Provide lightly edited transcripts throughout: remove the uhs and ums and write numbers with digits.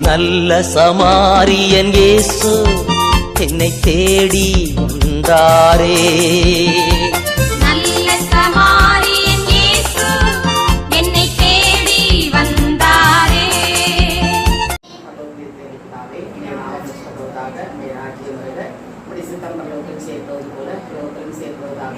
நல்ல சமாரியன் இயேசு என்னை தேடி வந்தாரே. நல்ல சமாரியன் இயேசு என்னை தேடி வந்தாரே. சேர்ப்பது போல சேர்ப்பதாக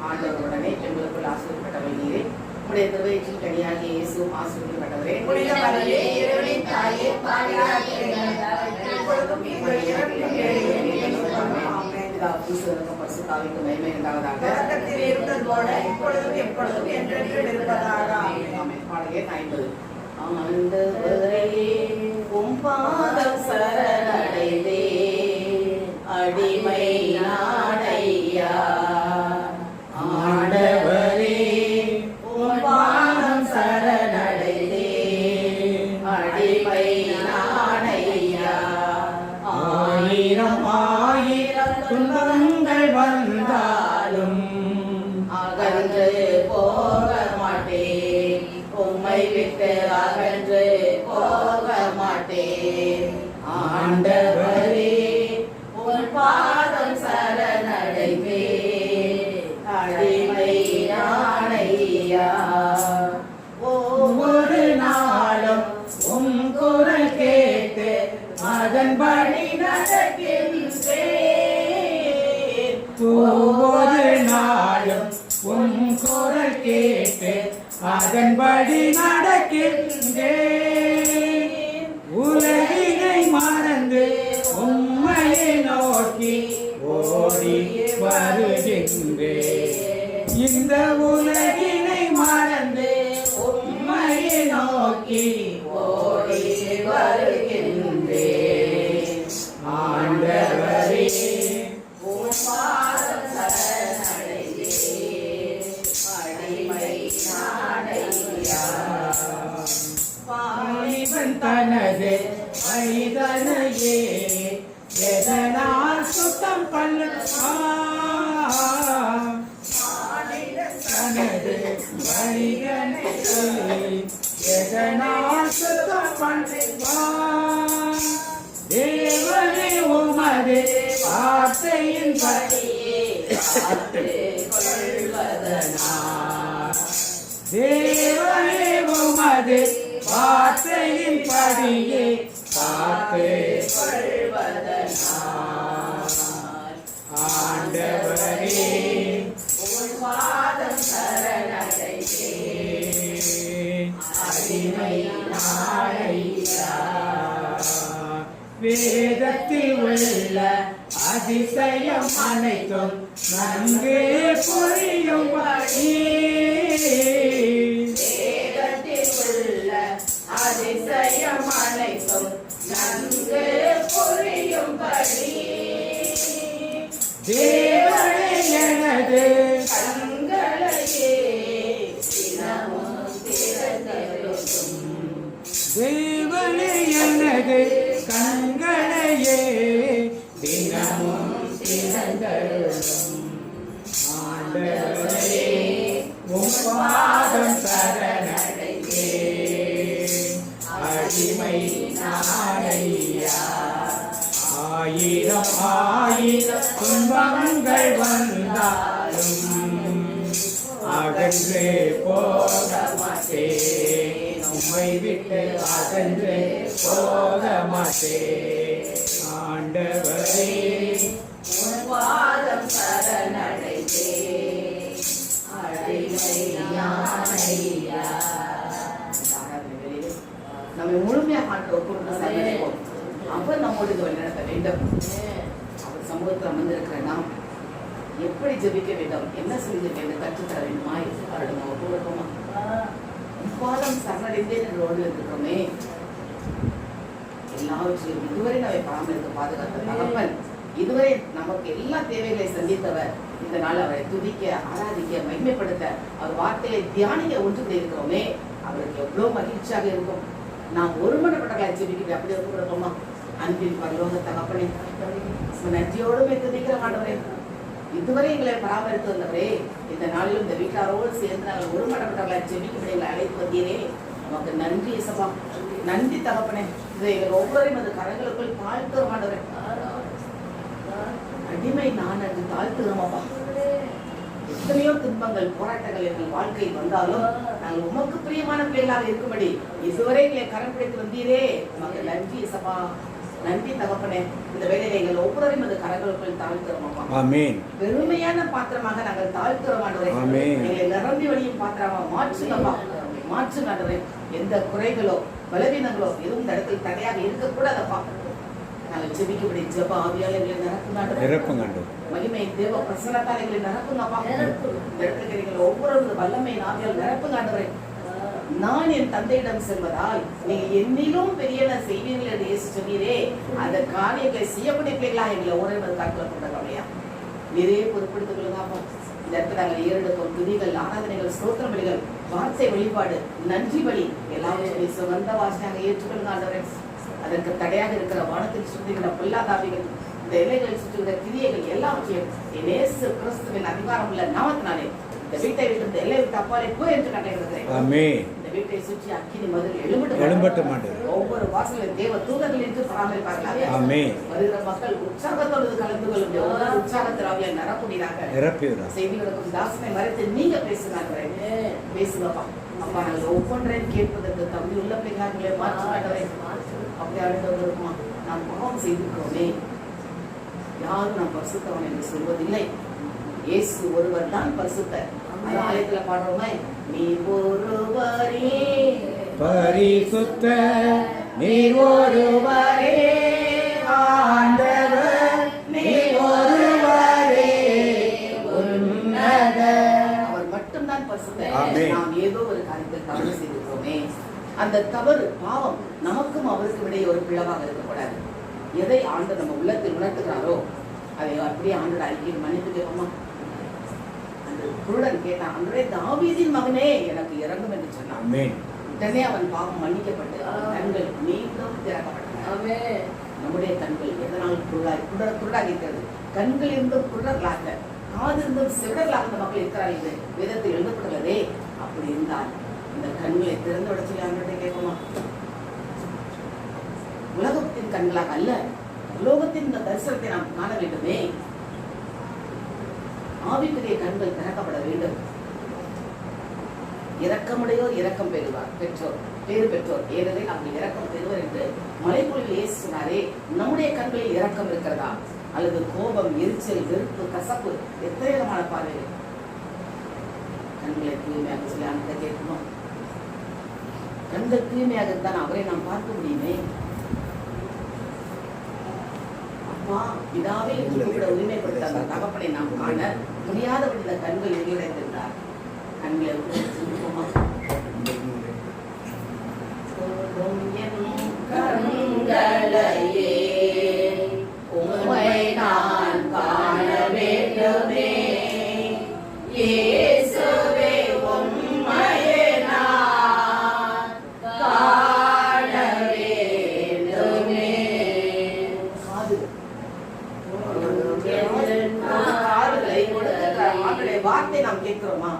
ஆண்டவருடனே எங்களுக்குள் ஆசிரியப்பட்டவை நீரே. உடைய திருவயிற்றில் கனியாகிய இயேசு ஆசிரியப்பட்டவரே. மகிமை உண்டாவதாக. பாடலே 50. ஆண்டவரே உம் பாதம் சரணடைந்தே அடிமை நாடையா. ஆண்டவரே உம் பாதம் சரணடைந்தே அடிமை நாடையா. ஆயிரம் ஆயிரம் துன்பங்கள் வந்தாலும் அகன்று போக மாட்டேன். உம்மை விட்டு அகன்று போக மாட்டேன். ஆண்டவரே உம் பாதம் சரணடைவே அடிமை நாணையா. ஒவ்வொரு நாளும் உம் குரல் கேட்டு அதன்படி நடக்கின்றேன். ஒவ்வொரு நாளும் உம் குரல் கேட்டு அதன்படி நடக்கின்றேன். உலகினை மறந்து உம்மையை நோக்கி ஓடி வருகின்றேன். இந்த உலகினை மறந்து உம்மையை நோக்கி ஓடி வருகின்றேன். ஆண்டவரே உம் பாதம் சரணடைந்தேன் அடிமை நாடையா. வாலிபன் தனது வழிதனையே எதனால் சுத்தம் பண்ண தனது வழிதனை எதனால் சுத்தம் பண்ணுவான். தேவனே உமது வார்த்தையின் படியே கொள்வதனால். தேவனே உமது வார்த்தையின் படியே காத்து கொள்வதனால். ஆண்டவரே உம் பாதம் சரணடைந்தேன் அடிமை நாடையா. வேதத்தில் உள்ள அதிசயம் அனைத்தும் நன்கு புரியும்படி. வேதத்தில் உள்ள அதிசயம் அனைத்தும் நன்கு புரியும்படி. தேவனே எனது கண்களையே தினமும் திறந்தருளும். தேவனே எனது கண்களையே தினமும் திறந்தருளும். ஆண்டவரே உம் பாதம் சரணடைந்தேன் அடிமை நாடையா. ஆயிரம் ஆயிரம் துன்பங்கள் வந்தாலும் அகன்று போக மாட்டேன். உம்மை விட்டு அகன்று போக மாட்டேன். ஆண்டவரே உம் பாதம் சரணடைந்தேன் அடிமை நாடையா. நம்மை முழுமையாக ஆண்டவர் அவர் நம்மோடு இது நடத்த வேண்டும். அவர் சமூகத்தில் அமர்ந்திருக்கிற நாம் எப்படி ஜெபிக்க வேண்டும், என்ன செய்ய வேண்டும், கற்றுத்தர வேண்டுமா அவரிடம் நம்ம கூறணுமா? பாதம் சரணடைந்தேன் என்று ஓடி இருக்கிறோமே. எல்லாவற்றையும் இதுவரை நம்மை பராமரித்து பாதுகாத்த தகப்பன், இதுவரை நமக்கு எல்லா தேவைகளை சந்தித்தவர், இந்த நாள் அவரை துதிக்க, ஆராதிக்க, மகிமைப்படுத்த, அவர் வார்த்தையை தியானிக்க ஒன்று இருக்கிறோமே. அவருக்கு எவ்வளவு மகிழ்ச்சியாக இருக்கும். நாம் ஒருமனப்பட்டவர்களை ஜெபிக்க அப்படி இருக்கோமா? அன்பின் பரலோக தகப்பனே, நன்றியோடு துதிக்கிற ஆண்டவரே, இதுவரை எங்களை பராமரித்து வந்தவரே, இந்த நாளிலும் இந்த வீட்டாரோடு சேர்ந்து நாங்கள் ஒரு மடப்பட்டவர்களை ஜெபிக்கும்படி எங்களை அழைத்து வந்தீரே, நமக்கு நன்றி இயேசுவா. நன்றி தகப்பனே. இதை எங்கள் ஒவ்வொருவரையும் அந்த கரங்களுக்குள் தாழ்த்துகிறோம் ஆண்டவரே. அடிமை நான் என்று தாழ்த்துகிறோம் அப்பா. எத்தனையோ துன்பங்கள் போராட்டங்கள் எங்கள் வாழ்க்கையில் வந்தாலும் நாங்கள் உமக்கு பிரியமான பிள்ளைகளாக இருக்கும்படி இதுவரை எங்களை கரம் பிடித்து வந்தீரே, நமக்கு நன்றி இயேசுவா. நன்றி தகப்பனே. இந்த வேளையில எங்கள் ஒவ்வொருவரையும் அந்த கரங்களுக்குள் தாழ்த்துகிறோம் அப்பா. ஆமென். பெருமையான பாத்திரமாக நாங்கள் தாழ்த்துகிறோம் ஆண்டவரே. ஆமென். எங்களை நிரம்பி வழியும் பாத்திரமா மாற்றுங்கப்பா. மாற்றுங்க ஆண்டவரே. எந்த குறைகளோ பலவீனங்களோ எதுவும் இந்த இடத்தில் தடையாக இருக்கக்கூடாதப்பா. நாங்கள் ஜெபிக்கும்படி ஜெப ஆவியால் எங்களை நிரப்புங்க ஆண்டவரே. மகிமை தேவ பிரசன்னத்தால் எங்களை நிரப்புங்கப்பா. இந்த இடத்துல நீங்கள் ஒவ்வொரு வல்லமை ஆவியால் நிரப்புங்க ஆண்டவரே. நான் என் தந்தையிடம் செல்வதால் நீங்கள் என்னிலும் பெரியன செய்வீர்கள் என்று இயேசு சொன்னீரே, அந்த காரியங்களை செய்யக்கூடிய பிள்ளைகளாக எங்களை ஒரே காட்டில் கொண்டவையா நிறைய பொறுப்படுத்திக் கொள்ளுங்கப்பா. இந்த இடத்துல நாங்கள் ஏறெடுக்கும் துதிகள், ஆராதனைகள், ஸ்தோத்திர பலிகள், வார்த்தை வழிபாடு, நன்றி பலி எல்லாவற்றையும் சுகந்த வாசனையாக ஏற்றுக்கொள்ளுங்க ஆண்டவரே. அதற்கு தடையாக இருக்கிற வானத்தில் சுற்றுகிற பொல்லாதாவிகள், இந்த எல்லைகளில் சுற்றுகிற கிரியைகள் எல்லாவற்றையும் இயேசு கிறிஸ்துவின் அதிகாரம் உள்ள நாமத்தினாலே இந்த வீட்டை விட்டு எல்லை விட்டு அப்பாலே போய் என்று கட்டளையிடுகிறேன். ஆமென். இந்த வீட்டை சுற்றி அக்கினி மதில் எழும்பட்டும். ஆண்டவரே. ஒவ்வொரு வாசலில் தேவ தூதர்கள் என்று பராமரிப்பார்களாக. ஆமென். வருகிற மக்கள் உற்சாகத்தோடு கலந்து கொள்ளும் உற்சாகத்தில் ஆவியால் நிரப்புகிறார்கள். செய்திகளுக்கும் தாசனை மறைத்து நீங்க பேசுகிறார்களே, பேசுங்கப்பா. அப்பா நாங்கள் ஒவ்வொன்றையும் கேட்பதற்கு தம்பி உள்ள பிள்ளைகளை மாற்றுகிறார்களே. அப்படி அடுத்தவங்க இருக்குமா, நாம் பாவம் செய்திருக்கிறோமே, யாரும் நாம் பரிசுத்தவன் என்று சொல்வதில்லை. இயேசு ஒருவர் தான் பரிசுத்தர். ஆலயத்துல பாடுறோமே, நீ ஒருவரே பரிசுத்தர், நீர் ஒருவரே ஆண்டவர், நீர் ஒருவரே உன்னதர். அவர் மட்டும்தான் பரிசுத்தர். ஆமென். நாம் ஏதோ ஒரு காரியத்தில் தவறு செய்திருக்கிறோமே, அந்த தவறு பாவம் நமக்கும் அவருக்கும் இடையே ஒரு பிளவாக இருக்கக்கூடாது. எதை ஆண்டு நம்ம உள்ளத்தில் உணர்த்துகிறாரோ அதை அப்படியே ஆண்டோட அறிக்கை மன்னித்து கேட்போமா. அந்த குருடன் கேட்டான், அன்றே தாவீதின் மகனே எனக்கு இறங்கும் என்று சொன்னான். ஆமென். உடனே அவன் பாவம் மன்னிக்கப்பட்டு கண்கள் மீண்டும் திறக்கப்பட்டன. நம்முடைய கண்கள் எதனால் குருடாக இருக்கிறது? கண்கள் இருந்தும் குருடர்களாக, காது இருந்தும் செவிடர்களாக இந்த மக்கள் இருக்கிறார்கள் என்று வேதத்தில் எழுதப்பட்டுள்ளதே. அப்படி இருந்தால் இந்த கண்களை திறந்து விட சொல்லி ஆண்டவரை கேட்போமா. உலகத்தின் கண்களாக அல்ல, உலோகத்தின் இந்த தரிசனத்தை நாம் காண வேண்டுமே. ஆவிக்குரிய கண்கள் திறக்கப்பட வேண்டும். இரக்கமுடையோர் இரக்கம் பெறுவார், பெற்றோர் பேறு பெற்றோர், ஏனெனில் அவர்கள் இரக்கம் பெறுவர் என்று மலைப்பொழிவில் இயேசு சொன்னாரே. நம்முடைய கண்களில் இரக்கம் இருக்கிறதா, அல்லது கோபம், எரிச்சல், வெறுப்பு, கசப்பு, எத்தனை விதமான பார்வைகள்? கண்களை தூய்மையாக சொல்லி அந்த கேட்கணும். கண்கள் தூய்மையாக இருந்தால் அவரை நாம் பார்க்க முடியுமே. அப்பா பிதாவே என்று கூப்பிட உரிமை கொடுத்த அந்த தகப்பனை நாம் காண முடியாதபடி இந்த கண்கள் எதிர்ந்தார். கண்களை சிந்திப்போமா. கண்களையே உம்மை நான் காண வேண்டுமே, இயேசுவே உம்மையே நான் காண வேண்டுமே. காதுகளை கொடுத்த ஆண்டுடைய வார்த்தை நாம் கேட்கிறோமா,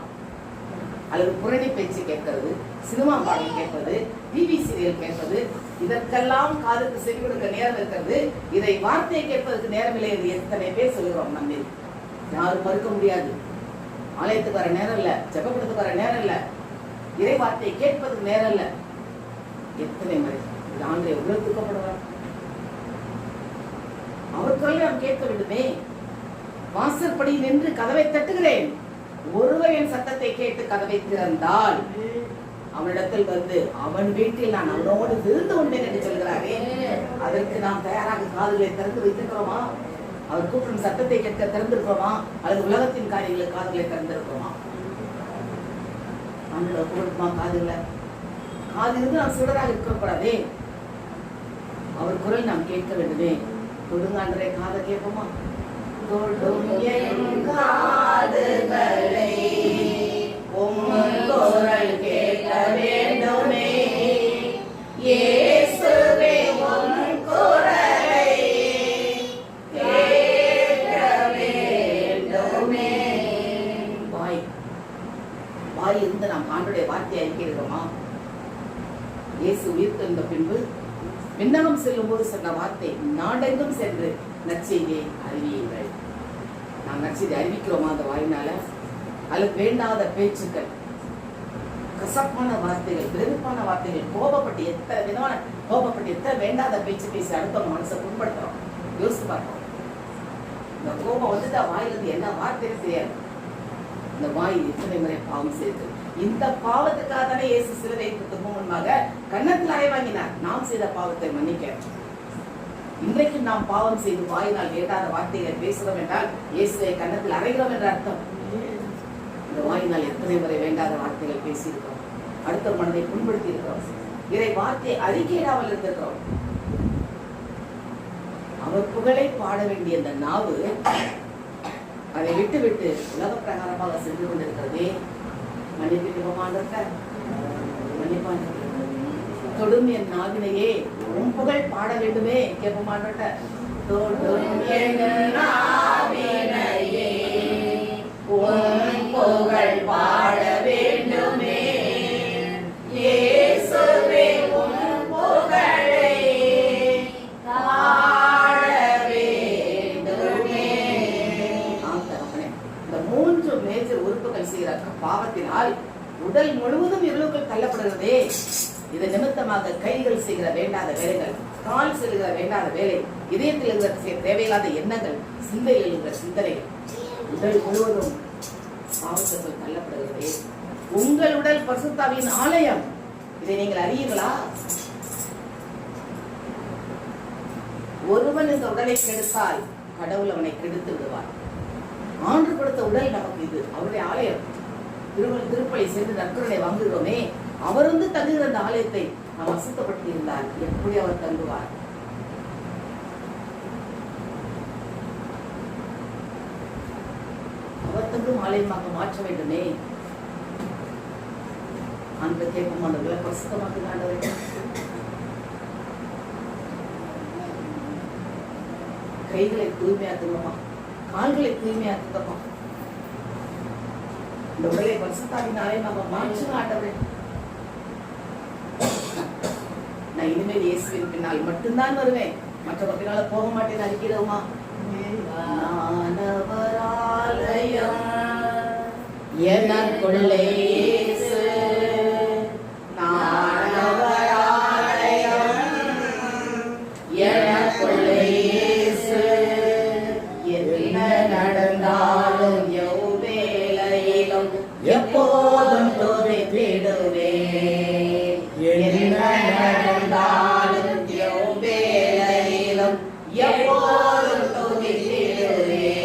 அல்லது புரணி பேச்சு கேட்கிறது, சினிமா பாடல் கேட்பது, டிவி சீரியல் கேட்பது, இதற்கெல்லாம் காதுக்கு செவி கொடுக்க நேரம் இருக்கிறது. இதை வார்த்தையை கேட்பதற்கு நேரம் இல்லை என்று எத்தனை பேர் சொல்கிறோம். நம்ம யாரும் மறுக்க முடியாது. ஆலயத்துக்கு வர நேரம் இல்ல, ஜெபப்படுத்துக்கு வர நேரம் இல்ல, இறை வார்த்தையை கேட்பதற்கு நேரம் இல்ல. எத்தனை முறை ஆண்டை எவ்வளவு துக்கப்படுவார். அவர் குரலை நாம் கேட்க வேண்டுமே. வாசற்படி நின்று கதவை தட்டுகிறேன், ஒருவர் என் சத்தத்தை கேட்டு கதவை திறந்தால் அவனிடத்தில் வந்து அவன் வீட்டில் நான் அவனோடு விருந்து உண்டேன் என்று சொல்கிறாரே. அதற்கு நாம் தயாராக காதுகளை திறந்து வைத்திருக்கிறோமா? அவர் கூப்பிடும் சத்தத்தை கேட்க திறந்திருக்கிறோமா, அல்லது உலகத்தின் காரியங்களுக்கு காதுகளை திறந்திருக்கிறோமா? நம்மளோட கூப்பிடுமா காதுகளை? காது இருந்து நாம் சுடராக இருக்கக்கூடாதே. அவர் குரல் நாம் கேட்க வேண்டுமே. தொடுங்கான்றே காதை கேட்போமா? தொடும் என் காதுகளை உம் குரல் கேட்க வேண்டுமே, இயேசுவே உம் குரல் ஆண்டுடைய வார்த்தையை அறிக்கிறோமா? இயேசு உயிர்த்தெழுந்த பின்பு விண்ணகம் செல்லும் போது சொன்ன வார்த்தை, நாடெங்கும் சென்று நற்செய்தியை அறிவியுங்கள். நாம் நற்செய்தி அறிவிக்கிறோமா அந்த வாயினால? அல்லது வேண்டாத பேச்சுக்கள், கசப்பான வார்த்தைகள், வெறுப்பான வார்த்தைகள், கோபப்பட்டு எத்தனை விதமான கோபப்பட்டு எத்தனை வேண்டாத பேச்சு பேசி அடுத்தவங்க மனசை புண்படுத்துறோம். யோசித்து பார்ப்போம். இந்த கோபம் வந்துட்டா வாயிலிருந்து என்ன வார்த்தையே தெரியாது. இந்த வாய் எத்தனை முறை பாவம் செய்து, இந்த பாவத்துக்காக தானே இயேசு சிலுவைக்கு முன்பாக கன்னத்தில் அறை வாங்கினார். நாம் செய்த பாவத்தை மன்னிக்க. இன்றைக்கு நாம் பாவம் செய்து வாயினால் வேண்டாத வார்த்தைகளை பேசுகிறோம் என்றால் இயேசுவை கன்னத்தில் அறைகிறோம் என்ற அர்த்தம். இந்த வாயினால் எத்தனை முறை வேண்டாத வார்த்தைகள் பேசியிருக்கிறோம், அடுத்த மனதை புண்படுத்தி இருக்கிறோம், இதை வார்த்தையை அறிக்கையிடாமல் இருந்திருக்கிறோம். அவர் புகழை பாட வேண்டிய அந்த நாவு அதை விட்டு விட்டு உலக பிரகாரமாக சென்று கொண்டிருக்கிறதே. மன்னிப்பான் தொடும் என் நாவினையே உன் புகழ் பாட வேண்டுமே கேட்பமாட்ட. தொடும் என் நாவினையே உன் புகழ் பாட வேண்டுமே, இயேசுவே உன் புகழை பாட வேண்டுமே. இந்த 3 மேஜர் உறுப்புகள் செய்கிற பாவத்தினால் உடல் முழுவதும் இருளுக்குள் தள்ளப்படுகிறதே. இது நிமித்தமாக கைகள் செய்கிற வேண்டாத வேலைகள், கால் செல்கிற வேண்டாத வேலை, இதயத்தில் இருக்கிற தேவையில்லாத எண்ணங்கள், சிந்தையில் இருக்கிற சிந்தனைகள், உடல் முழுவதும் பாவத்திற்குள் தள்ளப்படுகிறதே. உங்கள் உடல் பரிசுத்தாவியின் ஆலயம். இதை நீங்கள் அறியீங்களா? ஒருவன் இந்த உடலை கெடுத்தால் கடவுள் அவனை கெடுத்து விடுவார். ஆண்டு கொடுத்த உடல் நமக்கு இது அவருடைய ஆலயம். திருப்பலி சென்று நற்கருணை வாங்குகிறோமே, அவர் தங்குகிற அந்த ஆலயத்தை நாம் அசுத்தப்படுத்தி இருந்தால் எப்படி அவர் தங்குவார்? அவர் தங்கும் ஆலயமாக மாற்ற வேண்டுமே. அந்த கேட்கும் அந்த பிரசுத்தமாக கைகளை தூய்மையாக்குங்கம்மா, கால்களை தூய்மையாக்குங்கம்மா. இந்த உடலை பரிசுத்தாவினாலே நம்ம மாற்று ஆண்டவரே. நான் இனிமேல் இயேசுவின் பின்னால் மட்டும்தான் வருவேன், மற்றவங்க பின்னால போக மாட்டேன்னு அறிக்கிறோமா? நானவராலயம் எனக்குள்ளே இயேசு, நானவராலயம் எனக்குள்ளே இயேசு, என்ன நடந்தாலும் எவ்வேளையிலும் எப்போதும் துதித்திடுவேன். என்ன நடந்தாலும் எவ்வேளையிலும் எப்போதும் துதித்திடுவேன்.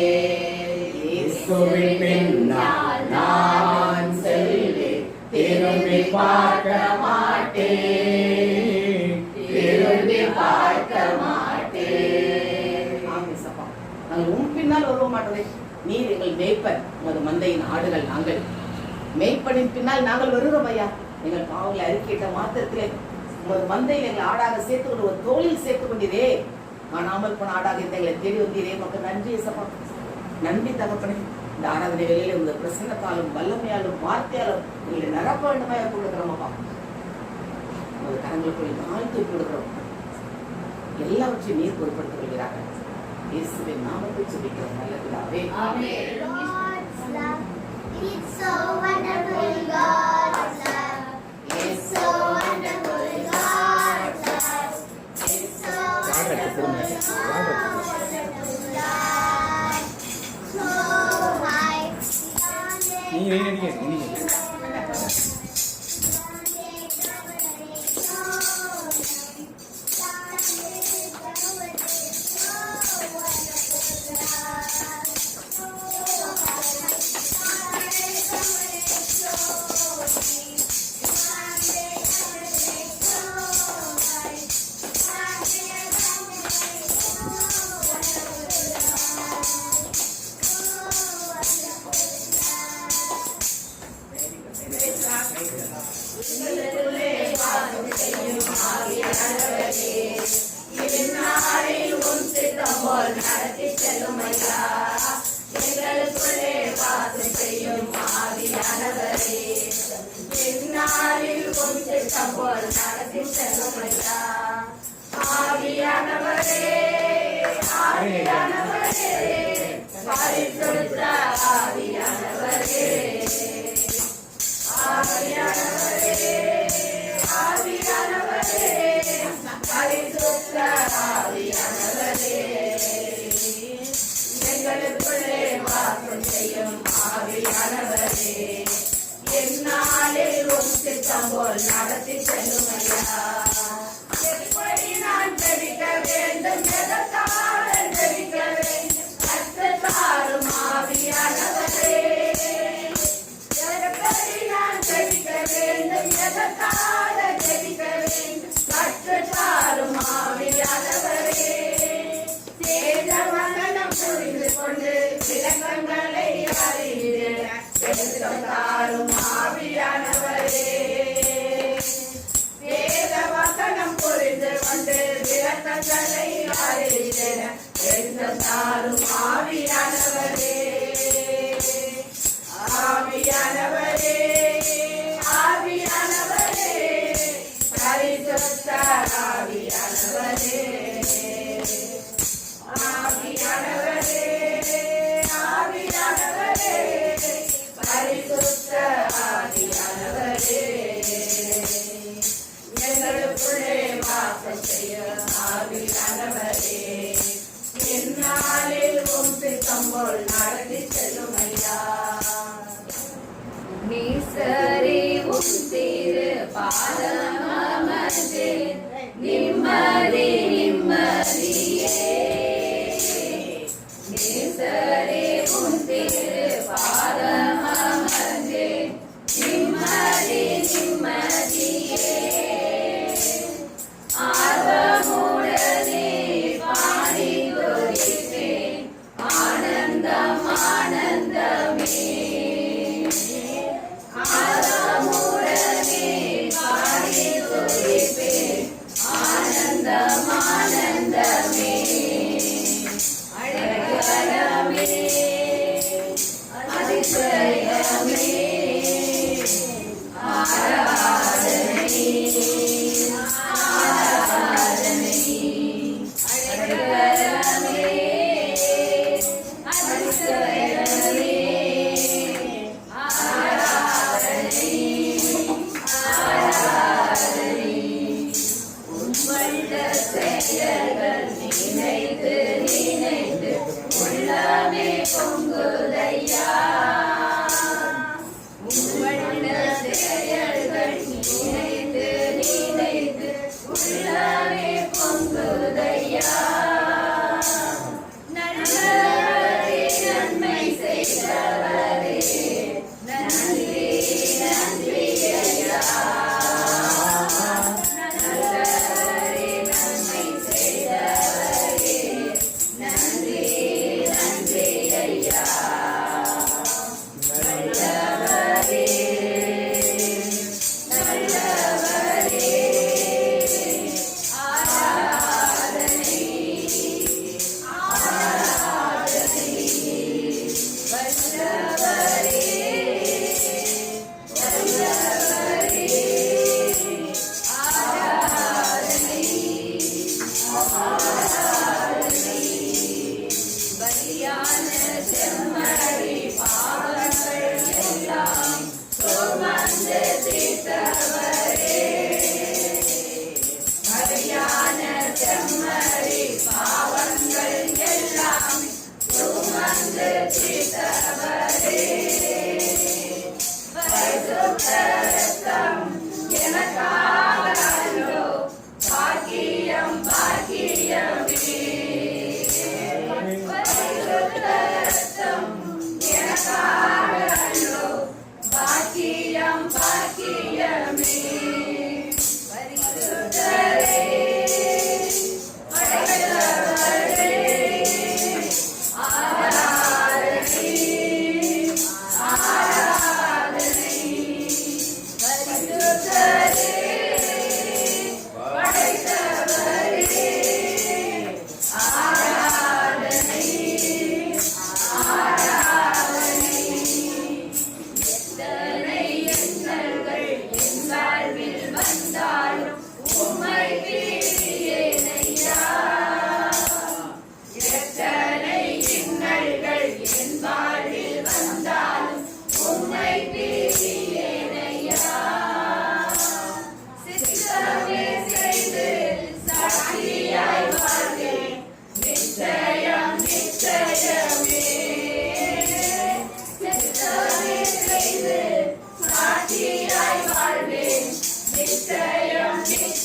இயேசுவின் பின்னால் நான் செல்வேன், திரும்பி பார்க்க மாட்டேன், திரும்பி பார்க்க மாட்டேன். நாங்கள் உன் பின்னால் வருவ மாட்டோம். நீர் எங்கள் மேய்ப்பன், உமது மந்தையின் ஆடுகள் நாங்கள். மேய்ப்பனின் பின்னால் நாங்கள் வருகிறோம் ஐயா. எங்கள் பாவங்களை அறிக்கையிட்ட மாத்திரத்திலே உமது மந்தையில் எங்கள் ஆடாக சேர்த்து கொண்டு ஒரு தோளில் சேர்த்து கொண்டீரே. காணாமல் போன ஆடாக எங்களை தேடி வந்தீரே. மக்கள் நன்றி சப்பா, நன்றி தகப்பனே. இந்த ஆராதனை வேலையில இந்த பிரசன்னத்தாலும் வல்லமையாலும் வார்த்தையாலும் எங்களை நிரப்ப வேண்டுமா கொடுக்கிறோம் அப்பா. உங்கள் கரங்களுக்குள் தாழ்த்து கொடுக்கிறோம். எல்லாவற்றையும் நீர் பொருட்படுத்திக் கொள்கிறார்கள். இயேசுவின் நாமத்தில் ஜெபிக்கிறோம் நல்ல பிதாவே. ஆமென். It's so wonderful, God's love. It's so wonderful, God's love. It's so wonderful, God's love. So high, எங்களுக்குள்ளே வாசம் செய்யும் ஆவியானவரே, நாளில் உந்து தம்போல் நடத்தி செல்லுமையா. ஆவியானவரே ஆவியானவரே பரிசுத்த ஆவியானவரே ஆவியானவரே ஆவியானவரே பரிசுத்த ஆவியானவரே எங்களுக்குள்ளே வாசம் செய்யும் ஆவியானவரே என்னாலில் உம் சித்தம் போல் நடத்தி செல்லுமையா. எப்படி நான் ஜெபிக்க வேண்டும், எதற்காக ஜெபிக்க வேண்டும், கற்றுத்தாரும் ஆவியானவரே. எப்படி நான் ஜெபிக்க வேண்டும், எதற்காக ஜெபிக்க வேண்டும், கற்றுத்தாரும் ஆவியானவரே. வேத வசனம் புரிந்து கொண்டு விளக்கங்களை அறிந்திட தாரும் ஆவியானவரே. வேத வசனம் புரிந்து கொண்டு விளக்கங்களை அறிந்திட தாரும் ஆவியானவரே. ஆவியானவரே ஆவியானவரே பரிசுத்த ஆவியானவரே ஆவியானவரே ஆவியானவரே பரிசுத்த ஆவியானவரே எங்களுக்குள்ளே வாசம் செய்ய ஆவியானவரே என்னாலில் உம் சித்தம் போல் நடத்தி செல்லுமையா. நீசரே உம் திரு பாதமமர்ந்து நிம்மதி நிம்மதியே. நீசரே உம் திரு பாதமமர்ந்து நிம்மதி நிம்மதியே. ஆர்வமுடனே பாடி துதிப்பேன் ஆனந்தம் ஆனந்தமே. ஆனந்தம்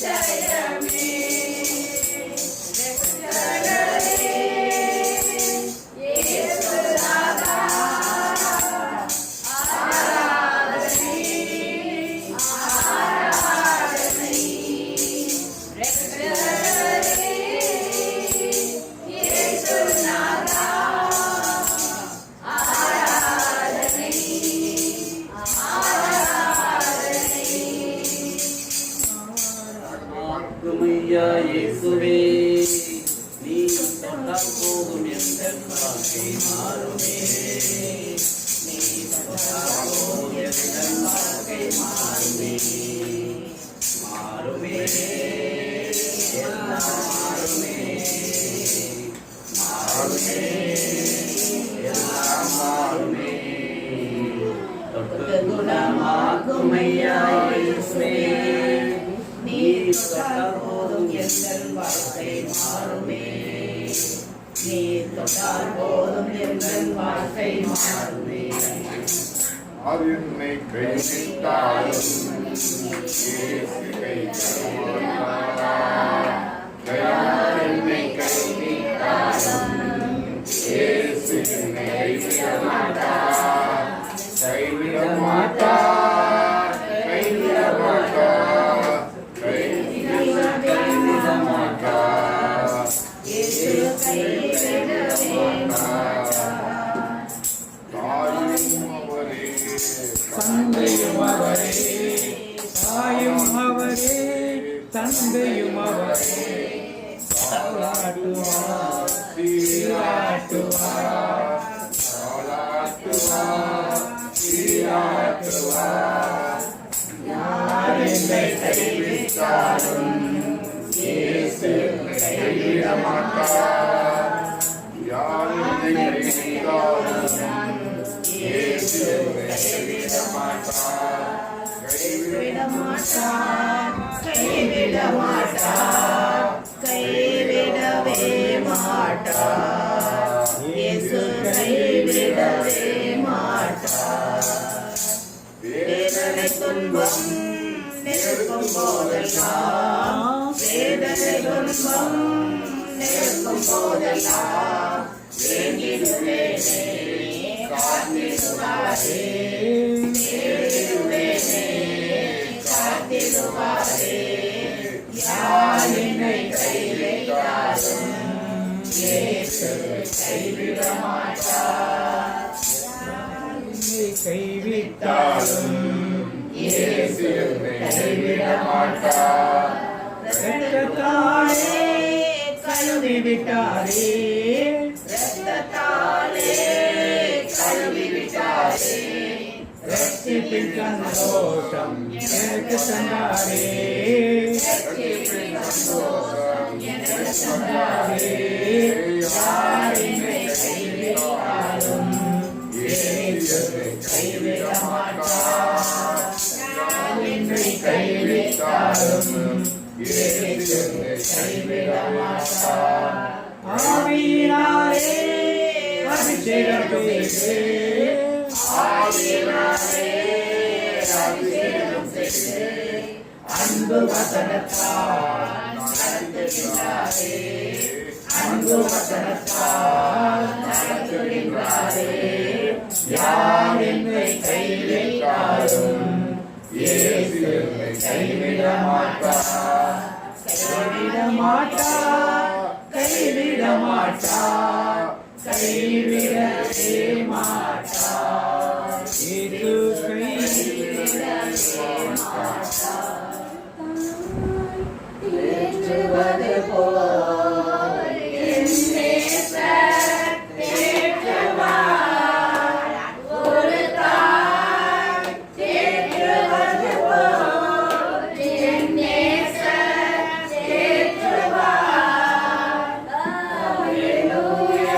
நிச்சயமே ஆத்துமையா இயேசுவே நீ தொட்டால் போதும் எந்த வாழ்க்கை மாறுமே நீ தொட்டால் போதும் எந்த வாழ்க்கை மாறுமே மாறுமே எல்லாம் மாறுமே மாறுமே எல்லாம் மாறுமே தொட்டு குணமாக்குமையா இயேசுவே நீ தொட்டால் போதும் எங்கள் வாழ்க்கை மாறுமே நீ தொட்டால் போதும் எங்கள் வாழ்க்கை மாறுமே அது என்னை கைவிட்டாலும் இயேசு கைவிடமாட்டார். யார் என்னை கைவிட்டாலும் இயேசு என்னை கைவிடமாட்டார். கைவிடமாட்டார், கைவிடமாட்டார், கைவிடமாட்டார். இயேசு கைவிடவே மாட்டார். தாயும் அவரே, தந்தையும் அவரே தாயும் அவரே தந்தையும் அவரே தாளாட்டுவார் சீராட்டுவார் தாளாட்டுவார், சீராட்டுவார். யார் என்னை கைவிட்டாலும் இயேசு என்னை கைவிட மாட்டார். யார் என்னை கைவிட்டாலும் இயேசு என்னை கைவிட மாட்டார். கைவிட மாட்டார், கைவிட மாட்டார், கைவிடவே மாட்டார். இயேசு கைவிடவே மாட்டார். வேதனை துன்பம் நெருக்கும் போதெல்லாம், வேதனை துன்பம் நெருக்கும் போதெல்லாம் வேண்டிடுவேனே, காத்திடுவாரே, தேடிடுவேனே, காத்திடுவாரே. யார் என்னை கைவிட்டாலும் இயேசு கைவிட மாட்டார். கைவிட்டாலும் இயேசு என்னை கைவிட மாட்டார். இரத்தத்தாலே கழுவி விட்டாரே இரத்தத்தாலே கழுவி விட்டாரே, ரட்சிப்பின் சந்தோஷம் எனக்கு தந்தாரே ரட்சிப்பின் சந்தோஷம் எனக்கு தந்தாரே யார் என்னை கைவிட்டாலும் இயேசு என்னை கைவிட மாட்டார். யார் என்னை கைவிட்டாலும் இயேசு என்னை கைவிட மாட்டார். ஆவியினாலே அபிஷேகம் செய்து ஆவியினாலே அபிஷேகம் செய்து அன்பு வசனத்தால் நடத்துகின்றாரே, அன்பு வசனத்தால் நடத்துகின்றாரே. யார் என்னை கைவிட்டாலும் இயேசு என்னை கைவிட மாட்டார். கைவிட மாட்டார், கைவிட மாட்டார், கைவிடவே மாட்டார். இயேசு கைவிடவே மாட்டார். ஏற்றுவது போல் என் நேசர் தேற்றுவார். ஒரு தாய் தேற்றுவது போல் என் நேசர் தேற்றுவார். அல்லேலூயா,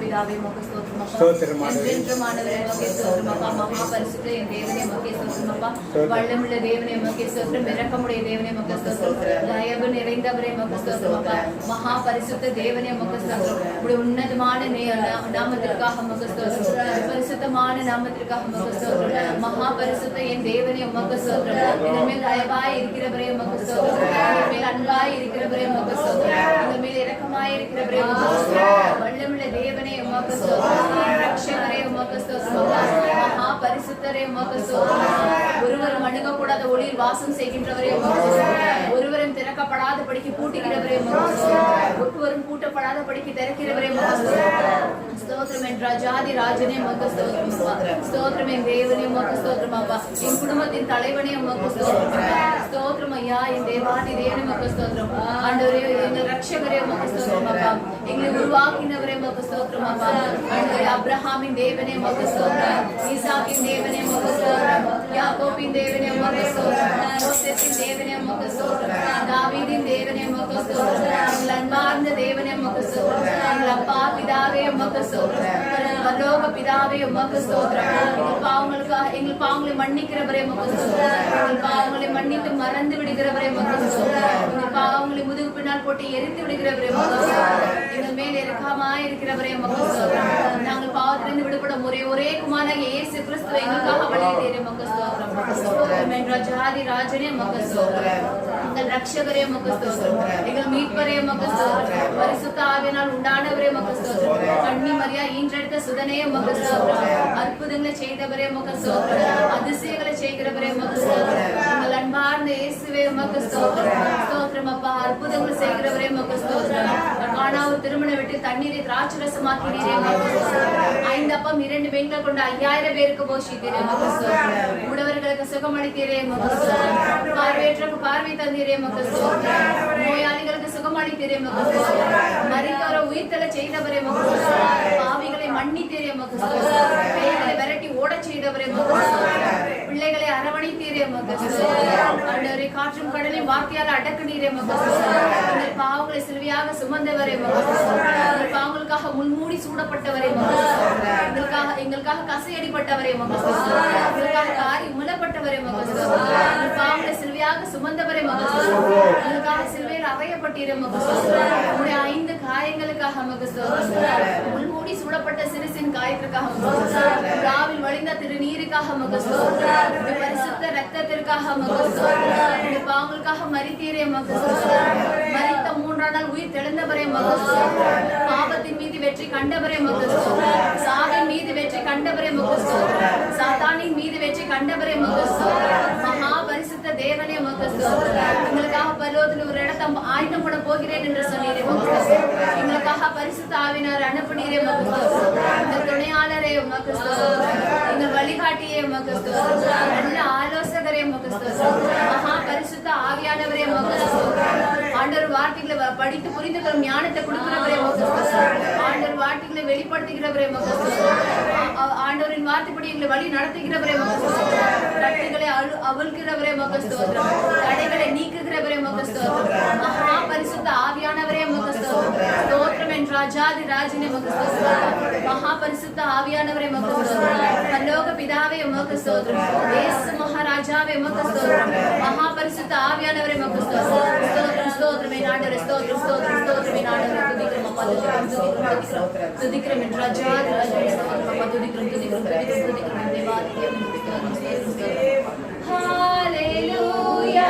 பிதாவே உமக்கு ஸ்தோத்திரம் அப்பா. ஸ்தோத்திரம் ஆண்டவரே. என்றென்றுமானவரே உமக்கு ஸ்தோத்திரம் அப்பா. மகா பரிசுத்த என் தேவனே உமக்கு ஸ்தோத்திரம் அப்பா. வல்லமுள்ள தேவனே உமக்கு ஸ்தோத்திரம். இரக்கமுடைய தேவனே உமக்கு ஸ்தோத்திரம். தயவு நிறைந்தவரே உமக்கு ஸ்தோத்திரம் அப்பா. மகா பரிசுத்த தேவனே உமக்கு ஸ்தோத்திரம். உம்முடைய உன்னதமான நாமத்திற்காக உமக்கு ஸ்தோத்திரம். பரிசுத்தமான நாமத்திற்காக உமக்கு ஸ்தோத்திரம். மகா பரிசுத்த என் தேவனே உமக்கு ஸ்தோத்திரம். இதன் மேல் தயவாய் இருக்கிறவரே உமக்கு ஸ்தோத்திரம். இதன் மேல் அன்பாய் இருக்கிறவரே உமக்கு ஸ்தோத்திரம். இதன் மேல் இரக்கமாய் இருக்கிறவரே உமக்கு ஸ்தோத்திரம். வல்லமுள்ள தேவனே உமக்கு ஸ்தோத்திரம். ரட்சகரே உமக்கு ஸ்தோத்திரம். மகா பரிசுத்தரே உமக்கு ஸ்தோத்திரம். ஒருவரும் அணுகக்கூடாத ஒளியில் வாசம் செய்கின்றவரே உமக்கு ஸ்தோத்திரம். ஒருவரும் திறக்கப்படாத படிக்கு பூட்டுகிறவரே உமக்கு ஸ்தோத்திரம். ஒருவரும் பூட்டப்படாத படிக்கு திறக்கிறவரே உமக்கு ஸ்தோத்திரம். ஸ்தோத்திரம் என்ற ஜாதி ராஜனே உமக்கு ஸ்தோத்திரம் அப்பா. ஸ்தோத்திரம் என் தேவனே உமக்கு ஸ்தோத்திரம் அப்பா. என் குடும்பத்தின் தலைவனே உமக்கு ஸ்தோத்திரம். ஸ்தோத்திரம் ஐயா என் தேவாதி தேவனே உமக்கு ஸ்தோத்திரம். ஆண்டவரே எங்கள் ரட்சகரே உமக்கு ஸ்தோத்திரம் அப்பா. எங்களை உருவாக்கினவரே உமக்கு ஸ்தோத்திரம் அப்பா. ஆண்டவரே அப்ரஹாமின் தேவனே உமக்கு ஸ்தோத்திரம். ஈசாக்கின் தேவனே உமக்கு ஸ்தோத்திரம். யாக்கோபின் தேவனே உமக்கு ஸ்தோத்திரம். யோசேப்பின் தேவனே உமக்கு ஸ்தோத்திரம். தாவீதின் தேவனே உமக்கு ஸ்தோத்திரம். எங்கள் அன்பார்ந்த தேவனே உமக்கு ஸ்தோத்திரம். எங்கள் அப்பா பிதாவே உமக்கு ஸ்தோத்திரம். பரலோக பிதாவே உமக்கு ஸ்தோத்திரம். எங்கள் பாவங்களை மன்னிக்கிறவரே உமக்கு ஸ்தோத்திரம். எங்கள் பாவங்களை மன்னித்து மறந்து விடுகிறவரே உமக்கு ஸ்தோத்திரம். எங்கள் பாவங்களை முதுகு பின்னால் போட்டு எரித்து விடுகிறவரே உமக்கு ஸ்தோத்திரம். எங்கள் மேல் இரக்கமாய் இருக்கிறவரே உமக்கு ஸ்தோத்திரம். நாங்கள் பாவத்திலிருந்து விடுபட ஒரே குமாரனாகிய இயேசு கிறிஸ்துவை எங்களுக்காக பலியிட்டீரே உமக்கு ஸ்தோத்திரம். ஸ்தோத்திரம் என்ற ஜாதி ராஜனே உமக்கு ஸ்தோத்திரம். எங்கள் ரட்சகரே உமக்கு ஸ்தோத்திரம். எங்கள் மீட்பரே உமக்கு ஸ்தோத்திரம். பரிசுத்த ஆவியினால் உண்டானவரே உமக்கு ஸ்தோத்திரம். கன்னி மரியா ஈன்றெடுத்த சுதனே உமக்கு ஸ்தோத்திரம். அற்புதங்களை செய்தவரே உமக்கு ஸ்தோத்திரம். அதிசயங்களை செய்கிறவரே உமக்கு ஸ்தோத்திரம். எங்கள் அன்பார்ந்த இயேசுவே உமக்கு ஸ்தோத்திரம். ஸ்தோத்திரம் அப்பா. அற்புதங்களை செய்கிறவரே உமக்கு ஸ்தோத்திரம். காணாவூர் திருமண விட்டு தண்ணீரை திராட்சரசமாக்கினீரே உமக்கு ஸ்தோத்திரம். 5 அப்பம் 2 மீன்கள் கொண்டு 5000 பேருக்கு போஷித்தீரே உமக்கு ஸ்தோத்திரம். உடவர்களுக்கு சுகமளித்தீரே உமக்கு ஸ்தோத்திரம். பார்வையற்றக்கு பார்வை தந்தீரே உமக்கு ஸ்தோத்திரம். நோயாளிகளுக்கு சுகமளித்தீரே உமக்கு ஸ்தோத்திரம். மரித்தோரை உயிர்த்தெழ செய்தவரே உமக்கு ஸ்தோத்திரம். பாவிகளை மன்னித்தீரே உமக்கு ஸ்தோத்திரம். பேய்களை விரட்டி ஓடச் செய்தவரே உமக்கு ஸ்தோத்திரம். பிள்ளைகளை அரவணைத்தீரே உமக்கு ஸ்தோத்திரம். ஆண்டவரே காற்றும் கடலையும் வார்த்தையால் அடக்குனீரே உமக்கு ஸ்தோத்திரம். எங்கள் பாவங்களை சிலுவையாக சுமந்தவரே உமக்கு ஸ்தோத்திரம். எங்கள் பாவங்களுக்காக முன்மூடி சூடப்பட்டவரே உமக்கு ஸ்தோத்திரம். எங்களுக்காக கசையடிப்பட்டவரே உமக்கு ஸ்தோத்திரம். எங்களுக்காக காரி உமலப்பட்டவரே உமக்கு ஸ்தோத்திரம். எங்கள் பாவங்களை சிலுவையாக சுமந்தவரே உமக்கு ஸ்தோத்திரம். எங்களுக்காக சிலுவையில் அறையப்பட்டீரே உமக்கு ஸ்தோத்திரம். உம்முடைய 5 காயங்களுக்காக உமக்கு ஸ்தோத்திரம். முன்மூடி சூடப்பட்ட சிறுசின் காயத்திற்காக உமக்கு ஸ்தோத்திரம். ராவில் வழிந்த திருநீருக்காக உமக்கு ஸ்தோத்திரம். உம்முடைய பரிசுத்த இரத்தத்திற்காக உமக்கு ஸ்தோத்திரம். உம்முடைய பாவங்களுக்காக மரித்தீரே உமக்கு ஸ்தோத்திரம். மரித்த 3ஆம் நாள் உயிர் தெழுந்தவரே உமக்கு ஸ்தோத்திரம். பாவத்தின் மீது வெற்றி கண்டவரே உமக்கு ஸ்தோத்திரம். சாவின் மீது வெற்றி கண்டவரே உமக்கு ஸ்தோத்திரம். சாத்தானின் மீது வெற்றி கண்டவரே உமக்கு ஸ்தோத்திரம். மகா பரிசுத்த தேவனே உமக்கு ஸ்தோத்திரம். எங்களுக்காக பரலோகத்தில் ஒரு இடத்தை ஆயத்தம் பண்ண போகிறேன் என்று சொன்னீரே உமக்கு ஸ்தோத்திரம். எங்களுக்காக பரிசுத்த ஆவியானவர் அனுப்பினீரே உமக்கு ஸ்தோத்திரம். எங்கள் துணையாளரே உமக்கு ஸ்தோத்திரம். எங்கள் வழிகாட்டியே உமக்கு ஸ்தோத்திரம். நல்ல ஆலோசகரே உமக்கு ஸ்தோத்திரம். மகா பரிசுத்த ஆவியானவரே உமக்கு ஸ்தோத்திரம். ஆண்டவர் வார்த்தைகளை படித்து புரிந்து கொள்ளும் ஞானத்தை கொடுக்கிறவரே உமக்கு ஸ்தோத்திரம். ஆண்டவர் வார்த்தைகளை வெளிப்படுத்துகிறவரே உமக்கு ஸ்தோத்திரம். ஆண்டவரின் வார்த்தைப்படி எங்களை வழி நடத்துகிறவரே உமக்கு ஸ்தோத்திரம். கட்டுகளை அவிழ்கிறவரே உமக்கு ஸ்தோத்திரம். தடைகளை நீக்குகிறவரே உமக்கு ஸ்தோத்திரம். மகா பரிசுத்த ஆவியானவரே உமக்கு ஸ்தோத்திரம். ஸ்தோத்திரம் என்ற ராஜாதி ராஜனே உமக்கு ஸ்தோத்திரம். மகா பரிசுத்த ஆவியானவரே உமக்கு ஸ்தோத்திரம். பரலோக பிதாவே உமக்கு ஸ்தோத்திரம். இயேசு மகாராஜாவே உமக்கு ஸ்தோத்திரம். மகா பரிசுத்த ஆவியானவரே உமக்கு ஸ்தோத்திரம். ஸ்தோத்திரம் ஸ்தோத்திரம் என் ஆண்டவரே. ஸ்தோத்திரம் ஸ்தோத்திரம் ஸ்தோத்திரம் என் ஆண்டவரே. துதிக்கிறோம் அப்பா, துதிக்கிறோம் என் ராஜாதி ராஜனே. ஸ்தோத்திரம் அப்பா, துதிக்கிறோம் என் தேவாதி தேவனே. ஸ்தோத்திரம் ஸ்தோத்திரம் ஸ்தோத்திரம். ஹalleluya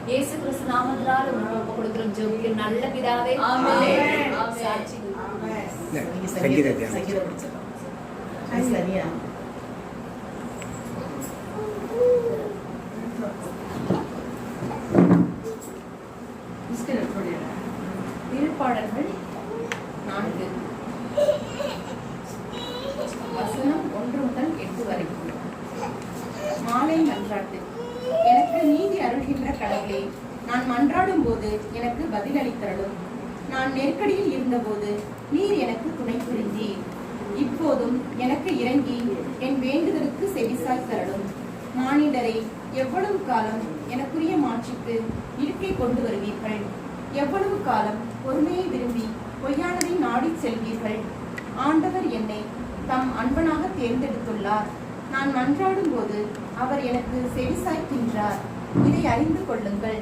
இயேசு கிறிஸ்து நாமத்தினால உங்களுக்கு கொடுக்கிறோம் ஜெபிக்கிறோம் நல்ல பிதாவே. ஆமென். சாட்சி. நீங்க சங்கீதம் படிச்சலாம். சரியா? திருப்பாடல்கள் 4 வசனம் 1 முதல் 8 வரைக்கும். மாலை மன்றாட்டு. எனக்கு நீதி அருள்கின்ற கடவுளே, நான் மன்றாடும் போது எனக்கு பதிலளித்தருளும். நான் நெருக்கடியில் இருந்தபோது நீர் எனக்கு துணை புரிந்தீர். இப்போதும் எனக்கு இறங்கி என் வேண்டுதலுக்கு செவிசாய் தரலும். மானிடரை எவ்வளவு காலம் எனக்குரிய மாட்சிக்கு இருக்கை கொண்டு வருவீர்கள்? எவ்வளவு காலம் பொறுமையை விரும்பி பொய்யானதை நாடி செல்வீர்கள்? ஆண்டவர் என்னை தம் அன்பனாக தேர்ந்தெடுத்துள்ளார். நான் மன்றாடும் போது அவர் எனக்கு செவிசாய்க்கின்றார். இதை அறிந்து கொள்ளுங்கள்.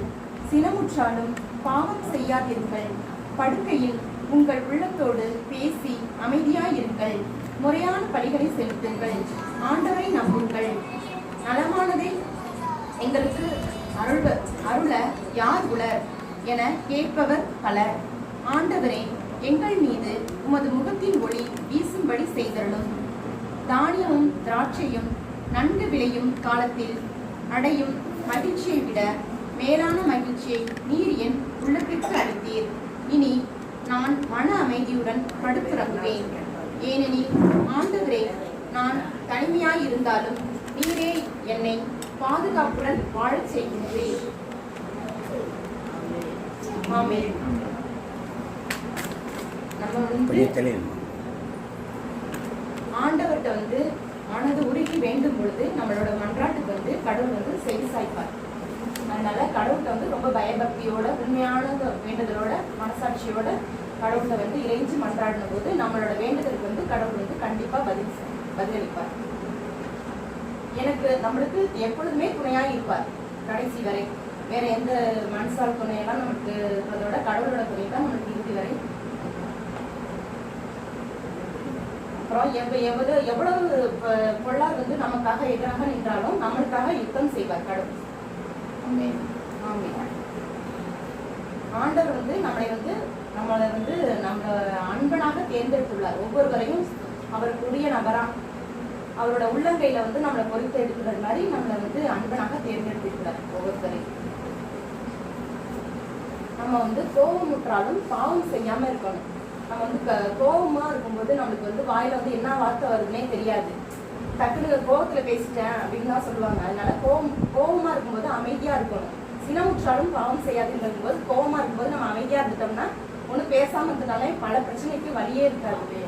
சினமுற்றாலும் பாவம் செய்யாதிருங்கள். படுக்கையில் உங்கள் உள்ளத்தோடு பேசி அமைதியாயிருங்கள். முறையான பலிகளை செலுத்துங்கள். ஆண்டவரை நம்புங்கள். நலமானதை எங்களுக்கு அருள யார் உளர் என கேட்பவர் பலர். ஆண்டவரே, எங்கள் மீது உமது முகத்தின் ஒளி வீசும்படி செய்தருளும். தானியமும் திராட்சையும் நன்கு விளையும் காலத்தில் அடையும் மகிழ்ச்சியை விட மேலான மகிழ்ச்சியை நீர் என் உள்ளத்திற்கு அளித்தீர். இனி நான் மன அமைதியுடன் படுத்துறங்குவேன். ஏனெனில் ஆண்டவரே, நான் தனிமையாயிருந்தாலும் நீரே என்னை பாதுகாப்புடன் வாழச் செய்கின்றேன். ஆமென். நம்ம ஆண்டவர்கிட்ட மனது உருகி வேண்டும் பொழுது நம்மளோட மன்றாட்டுக்கு கடவுள் செவிசாய்ப்பார். அதனால கடவுள்கிட்ட ரொம்ப பயபக்தியோட உண்மையான வேண்டுதலோட மனசாட்சியோட கடவுளை இறைஞ்சி மன்றாடின போது நம்மளோட வேண்டுதலுக்கு கடவுள் கண்டிப்பா பதிலளிப்பார். நம்மளுக்கு எப்பொழுதுமே துணையா இருப்பார் கடைசி வரை. வேற எந்த மனசால் துணையெல்லாம் நமக்கு இருக்கிறதோட கடவுளோட துணை தான் நம்மளுக்கு இறுதி வரை. அப்புறம் எவ்வளவு பொருளாக நமக்காக எதிராக நின்றாலும் நம்மளுக்காக யுத்தம் செய்வார் கடவுள். ஆண்டவர் நம்மளை நம்ம அன்பனாக தேர்ந்தெடுத்துள்ளார். ஒவ்வொருவரையும் அவருக்குரிய நபரா அவரோட உள்ளங்கையில நம்மளை பொறுத்து எடுக்கிறது மாதிரி நம்மளை அன்பனாக தேர்ந்தெடுத்துள்ளார் ஒவ்வொருவரையும். நம்ம கோபமுற்றாலும் பாவம் செய்யாம இருக்கணும். நம்ம கோபமா இருக்கும்போது நம்மளுக்கு வாயில என்ன வார்த்தை வருதுன்னே தெரியாது. டக்குனு கோபத்துல பேசிட்டேன் அப்படின்னு தான் சொல்லுவாங்க. அதனால கோபமா இருக்கும்போது அமைதியா இருக்கணும். சினமுற்றாலும் பாவம் செய்யாதுங்கும் போது கோபமா இருக்கும்போது நம்ம அமைதியா இருந்துட்டோம்னா ஒன்னும் பேசாம இருந்ததுனாலே பல பிரச்சனைக்கு வழியே இருக்காது.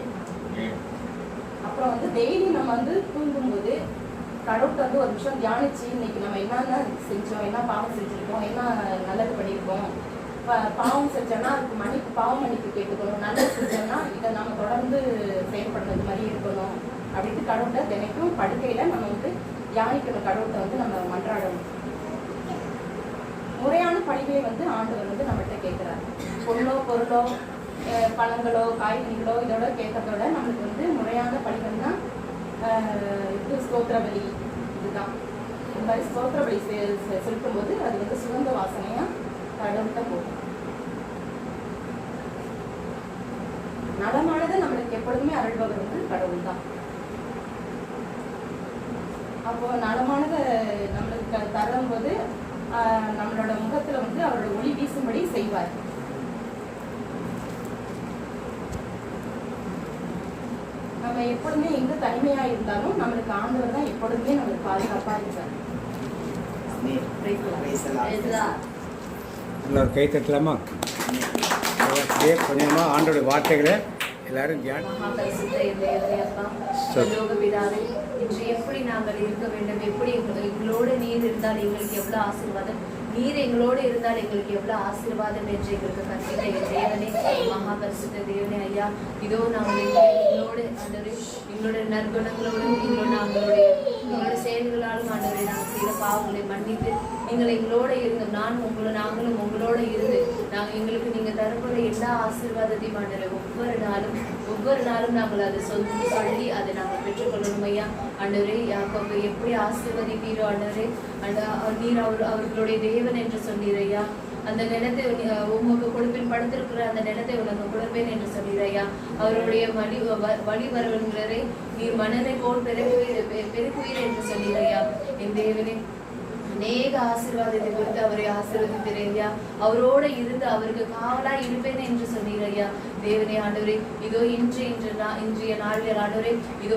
அப்புறம் டெய்லி நம்ம தூங்கும்போது கடவுள்கிட்ட ஒரு நிமிஷம் தியானிச்சு இன்னைக்கு நம்ம என்னென்ன செஞ்சோம், என்ன பாவம் செஞ்சிருக்கோம், என்ன நல்லது பண்ணியிருக்கோம், பாவம் செஞ்சோம்னா அதுக்கு பாவ மன்னிப்பு கேட்டுக்கணும், நல்லது செஞ்சோம்னா இதை நம்ம தொடர்ந்து செயல்படுறது மாதிரி இருக்கணும் அப்படின்ட்டு கடவுள்கிட்ட தினைக்கும் படுக்கையில நம்ம தியானிக்கணும். கடவுள்கிட்ட நம்ம மன்றாடணும். முறையான பணிகளை ஆண்டவர் நம்மள்கிட்ட கேட்கிறார். பொருளோ பொருளோ பழங்களோ காய்கறிகளோ இதோட கேட்கறதோட நம்மளுக்கு முறையான பணிகள் தான் ஸ்தோத்திர பலி. இதுதான் இந்த மாதிரி ஸ்தோத்திர பலி செலுத்தும் போது அது சுகந்த வாசனையா கடவுள்கிட்ட போகும். நலமானதை நம்மளுக்கு எப்பொழுதுமே அருள்பவர் கடவுள் தான். அப்போ நலமானதை நம்மளுக்கு தரும்போது நம்மளோட முகத்துல அவரோட ஒளி வீசும்படி செய்வார். நம்ம எப்பொழுதுமே எங்க தனிமையா இருந்தாலும் நம்மளுக்கு ஆண்டவர் தான் எப்பொழுதுமே நம்மளுக்கு பாதுகாப்பா இருக்கார். கை தட்டலாமா? கொஞ்சமா ஆண்டோட வார்த்தைகளை எல்லாரும் இன்று எப்படி நாங்கள் இருக்க வேண்டும், எப்படி எங்களோடு நீர் இருந்தால் எங்களுக்கு எவ்வளவு ஆசீர்வாதம், நீர் எங்களோடு இருந்தால் எங்களுக்கு எவ்வளவு ஆசீர்வாதம் என்று எங்களுக்கு கற்பித்த என் தேவனே, மகா பரிசுத்த தேவனே, ஐயா இதோ நாங்கள் எங்களோடு எங்களுடைய நற்குணங்களோடு எங்களோட செயல்களாலும் ஆண்டவரை நாங்கள் செய்த பாவங்களை மன்னித்து நீங்கள் எங்களோட இருந்தோம். நாங்களும் உங்களோட இருந்து எங்களுக்கு நீங்க தரப்போற எல்லா ஆசீர்வாதத்தையும் ஆண்டவரை ஒவ்வொரு நாளும் நாங்கள் அதை சொல்லி அதை நாங்கள் பெற்றுக்கொள்ளணும் ஐயா. ஆண்டவரே, யாக்கோபை எப்படி ஆசீர்வதிப்பீரோ ஆண்டவரே, நீர் அவர்களுடைய தேவன் என்று சொன்னீர் ஐயா. அந்த நிலத்தை உமக்கு கொடுப்பேன், படுத்திருக்கிற அந்த நிலத்தை உனக்கு கொடுப்பேன் என்று சொன்னீர் ஐயா. அவருடைய வழி வருவரை நீர் மனதை போல் பெருக்குவீர் என்று சொன்னீர் ஐயா. என் தேவனே, அநேக ஆசீர்வாதத்தை கொடுத்து அவரை ஆசீர்வதித்தீர் ஐயா. அவரோட இருந்து அவருக்கு காவலா இருப்பேன் என்று சொன்னீர் ஐயா. தேவனே ஆண்டவரே, இதோ இன்றைய நாளில் ஆண்டவரே, இதோ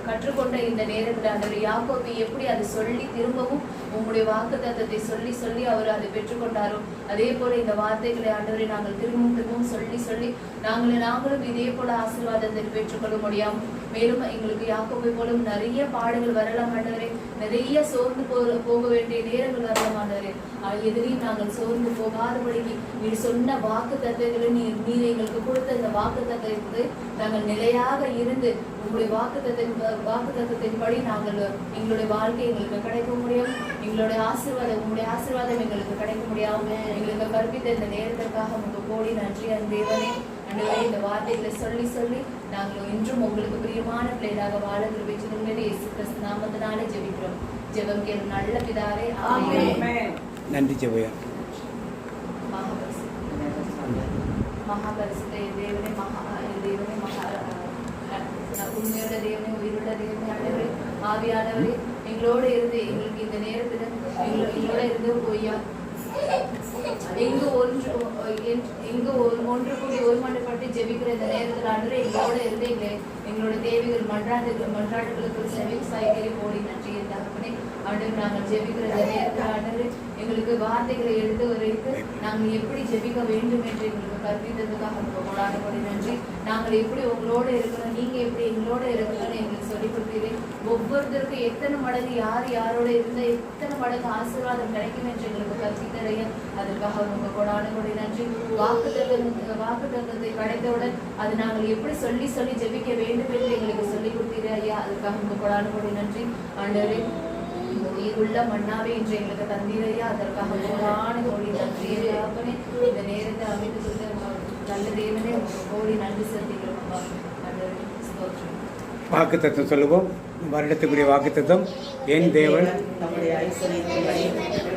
கற்றுக்கொண்ட இந்த நேரத்தில் ஆண்டவரே, யாக்கோபு எப்படி அதை சொல்லி திரும்பவும் உங்களுடைய வாக்குத்தத்தத்தை சொல்லி சொல்லி அவர் அதை பெற்றுக்கொண்டாரோ, அதே போல இந்த வார்த்தைகளை ஆண்டவரை நாங்கள் திரும்பவும் சொல்லி சொல்லி நாங்களும் இதே போல ஆசீர்வாதத்தை பெற்றுக்கொள்ள முடியாம, மேலும் எங்களுக்கு யாக்கோபை போலும் நிறைய பாடுகள் வரலாம் ஆண்டவரே, நிறைய சோர்ந்து போக வேண்டிய நேரங்கள் வரலாம் ஆண்டவரே. எதிரையும் நாங்கள் சோர்ந்து போகாதபடிக்கு நீர் சொன்ன வாக்கு தத்தங்களை நீர் எங்களுக்கு கொடுத்த இந்த வாக்கு தத்தத்தை நாங்கள் நிலையாக இருந்து உங்களுடைய வாக்கு தத்தத்தின்படி நாங்கள் எங்களுடைய வாழ்க்கை எங்களுக்கு கிடைக்க முடியும். எங்களுடைய உங்களுடைய ஆசீர்வாதம் எங்களுக்கு கிடைக்க முடியாம எங்களுக்கு கற்பித்த இந்த நேரத்திற்காக உங்களுக்கு கோடி நன்றி. அந்த தேவனே ஆண்டவரே, இந்த வார்த்தைகளை சொல்லி சொல்லி நாங்கள் இன்றும் உங்களுக்கு பிரியமான பிள்ளைகளாக வாழ கிருபை செய்யுங்கள். இயேசு கிறிஸ்து நாமத்தினாலே ஜெபிக்கிறோம். ஜெபம் கேளும் நல்ல பிதாவே, ஆமென். நன்றி ஜெபையா. மகாபரிசுத்த தேவனே, உண்மையுள்ள தேவனே, உயிருள்ள தேவனே, ஆண்டவரே, ஆவியானவரே, எங்களோட இருந்து எங்களுக்கு இந்த நேரத்துல எங்களோட இருந்து பொய்யா எங்கு ஒன்று கூடி ஒருமனப்பட்டு ஜெபிக்கிற இந்த நேரத்தில் ஆண்டவரே, எங்களோட இருந்து எங்களோட தேவைகள் மன்றாட்டுகளுக்கு செவி சாய்கறி போடி நன்றி தகப்பனே. ஆண்டவர், நாங்கள் ஜெபிக்கிற இந்த நேரத்தில் ஆண்டவரே, எங்களுக்கு வார்த்தைகளை எடுத்து வரைத்து நாங்கள் எப்படி ஜெபிக்க வேண்டும் என்று எங்களுக்கு கற்பித்ததுக்காக கொண்டாடப்படி நன்றி. நாங்கள் எப்படி உங்களோட இருக்கணும், நீங்க எப்படி எங்களோட இருக்கணும்னு எங்களுக்கு சொல்லிக் கொடுத்தீங்க. ஒவ்வொருத்தருக்கும் எத்தனை மடங்கு யாரோட இருந்தா எத்தனை மடங்கு ஆசீர்வாதம் கிடைக்கும் என்று எங்களுக்கு கற்பித்தரையா. அதற்காக உங்க கொண்டாடப்படி நன்றி. வாக்குத்தத்தத்தை கிடைத்தவுடன் அது நாங்கள் எப்படி சொல்லி சொல்லி ஜெபிக்க வேண்டும் என்று எங்களுக்கு சொல்லிக் கொடுத்தீங்க ஐயா. அதுக்காக உங்க கொண்டாடப்படி நன்றி. ஆண்டவரே, உயிருள்ள மண்ணாவே இன்று எங்களுக்கு தந்தீரையா. அதற்காக கோடி நன்றி. இந்த நேரத்தை அமைத்து கொடுத்த நல்ல தேவனே, கோடி நன்றி செலுத்துகிறோம். வாக்குத்தத்தம் சொல்லுவோம். வருடத்துக்குரிய வாக்குத்தத்தம், என் தேவன் நம்முடைய ஐஸ்வர்யத்தின்படி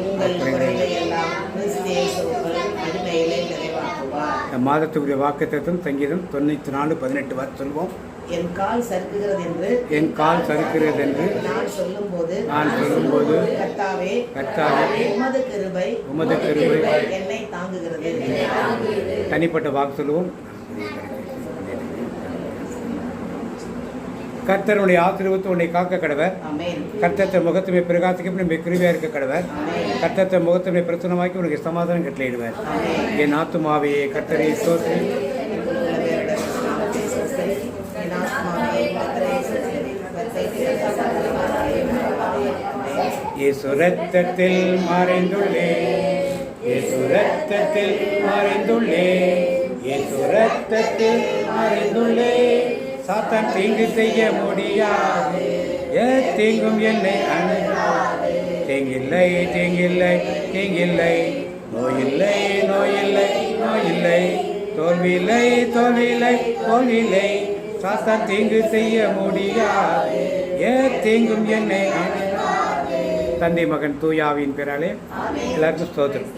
உங்கள் குறைவை எல்லாம் கிறிஸ்து இயேசுவுக்குள் மகிமையிலே நிறைவாக்குவார். மாதத்துக்குரிய வாக்குத்தத்தம் சங்கீதம் 94:18 சொல்லுவோம். என் கால் சறுக்குகிறது என்று நான் சொல்லும்போது கர்த்தாவே உமது கிருபை என்னை தாங்குகிறது. தனிப்பட்ட வாக்கு சொல்லுவோம். கர்த்தருடைய ஆசீர்வாதத்தை உன்னை காக்க கடவர். கர்த்தத்தை முகத்துமை பிரகாசிக்க நம்மை கிருபையா இருக்க கடவர். கர்த்தத்தை முகத்துமை பிரச்சனமாக்கி உனக்கு சமாதானம் கட்டளையிடுவார். என் ஆத்துமாவே கர்த்தரை ஸ்தோத்திரி. இயேசு ரத்தத்தில் மறைந்துள்ளே, இயேசு ரத்தத்தில் மறைந்துள்ளே, இயேசு ரத்தத்தில் மறைந்துள்ளே. சாத்தான் தீங்கு செய்ய முடியாது, தீங்கும் என்னை அணுகாது. தீங்கில்லை தீங்கில்லை தீங்கில்லை, நோயில்லை நோயில்லை நோயில்லை, தோல்வியில்லை தோல்வியில்லை தோல்வியில்லை. சாத்தான் தீங்கு செய்ய முடியாது, தீங்கும் என்னை அணுகாது. தந்தை மகன் தூயாவின் பேராலே எல்லாருக்கும் ஸ்தோத்திரம்.